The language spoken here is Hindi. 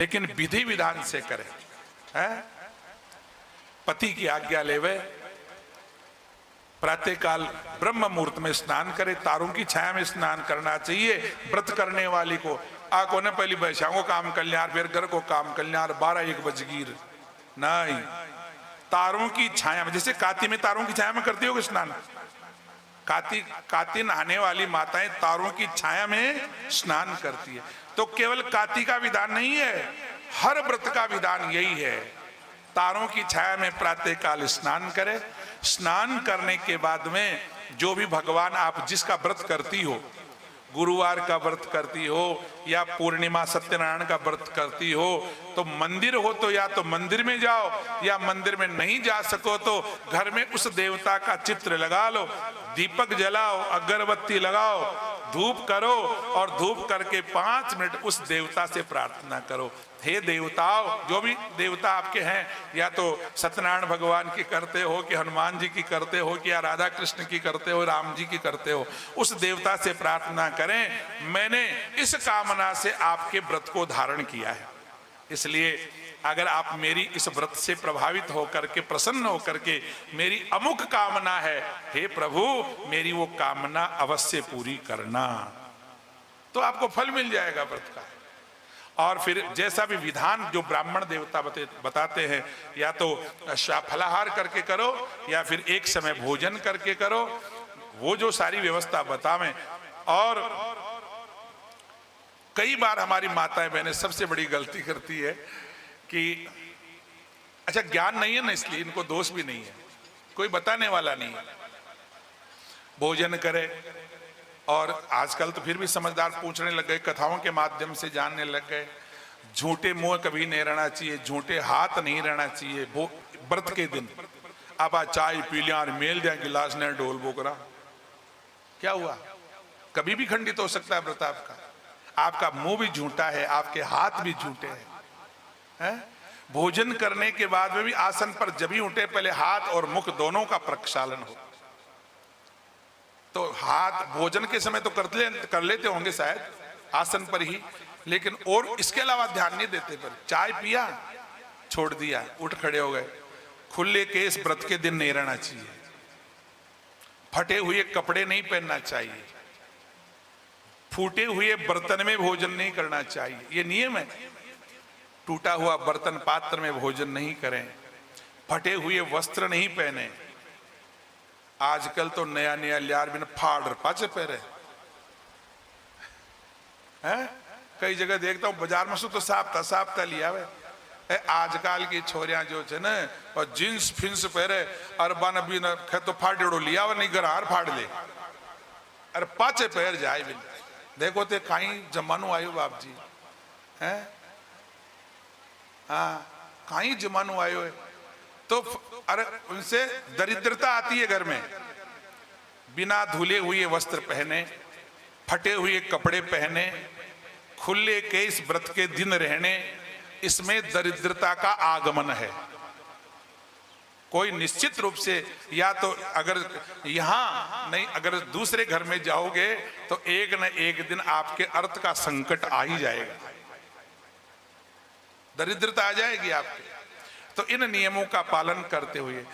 लेकिन विधि विधान से करे। है पति की आज्ञा लेवे, प्रातःकाल ब्रह्म मुहूर्त में स्नान करे, तारों की छाया में स्नान करना चाहिए। व्रत करने वाली को आको ने पहली बैशाओं काम कल्याण, फिर घर को काम कल्याण, 12-1 बजगीर नहीं, तारों की छाया में। जैसे काती में तारों की छाया में करती होगी स्नान, काती नहाने वाली माताएं तारों की छाया में स्नान करती है। तो केवल काती का विधान नहीं है, हर व्रत का विधान यही है, तारों की छाया में प्रातःकाल स्नान करे। स्नान करने के बाद में जो भी भगवान आप जिसका व्रत करती हो, गुरुवार का व्रत करती हो या पूर्णिमा सत्यनारायण का व्रत करती हो, तो मंदिर हो तो या तो मंदिर में जाओ, या मंदिर में नहीं जा सको तो घर में उस देवता का चित्र लगा लो, दीपक जलाओ, अगरबत्ती लगाओ, धूप करो, और धूप करके 5 मिनट उस देवता से प्रार्थना करो, हे देवताओं, जो भी देवता आपके हैं, या तो सत्यनारायण भगवान की करते हो कि हनुमान जी की करते हो कि या राधा कृष्ण की करते हो, राम जी की करते हो, उस देवता से प्रार्थना करें, मैंने इस कामना से आपके व्रत को धारण किया है, इसलिए अगर आप मेरी इस व्रत से प्रभावित होकर के, प्रसन्न होकर के, मेरी अमुक कामना है, हे प्रभु मेरी वो कामना अवश्य पूरी करना, तो आपको फल मिल जाएगा व्रत का। और फिर जैसा भी विधान जो ब्राह्मण देवता बताते हैं, या तो फलाहार करके करो या फिर एक समय भोजन करके करो, वो जो सारी व्यवस्था बतावें। और कई बार हमारी माताएं बहनें सबसे बड़ी गलती करती है कि अच्छा ज्ञान नहीं है ना, इसलिए इनको दोष भी नहीं है, कोई बताने वाला नहीं है, भोजन करे। और आजकल तो फिर भी समझदार पूछने लग गए, कथाओं के माध्यम से जानने लग गए, झूठे मुंह कभी नहीं रहना चाहिए, झूठे हाथ नहीं रहना चाहिए व्रत के दिन। अब आ चाय पी लिया और मेल दिया गिलास ने ढोल बोकरा, क्या हुआ? कभी भी खंडित हो सकता है व्रत आपका। आपका मुंह भी झूठा है, आपके हाथ भी झूठे हैं। भोजन करने के बाद में भी आसन पर जब ही उठे पहले हाथ और मुख दोनों का प्रक्षालन हो। तो हाथ भोजन के समय तो कर लेते होंगे शायद आसन पर ही, लेकिन और इसके अलावा ध्यान नहीं देते। पर चाय पिया, छोड़ दिया, उठ खड़े हो गए। खुले केस व्रत के दिन नहीं रहना चाहिए, फटे हुए कपड़े नहीं पहनना चाहिए, फूटे हुए बर्तन में भोजन नहीं करना चाहिए, ये नियम है। टूटा हुआ बर्तन पात्र में भोजन नहीं करें, फटे हुए वस्त्र नहीं पहने। आजकल तो नया नया लियार बिन फाड़ पाचे पहरे हैं, कई जगह देखता हूं बाजार में तो साफ्ता लिया हुआ। आजकल की छोरियां जो है ना, और जींस फिंस पहरे और बन भी न तो फाड़ेड़ो लिया हुआ, नहीं गरार फाड़ ले, अरे पाचे पहर जाए बिन। देखो ते कहीं जमानो आयो बाप जी, है हाँ कहीं जमानो आयो है। तो अरे उनसे दरिद्रता आती है घर में। बिना धुले हुए वस्त्र पहने, फटे हुए कपड़े पहने, खुले केस व्रत के दिन रहने, इसमें दरिद्रता का आगमन है। कोई निश्चित रूप से, या तो अगर यहां नहीं, अगर दूसरे घर में जाओगे तो एक न एक दिन आपके अर्थ का संकट आ ही जाएगा, दरिद्रता आ जाएगी आपके। तो इन नियमों का पालन करते हुए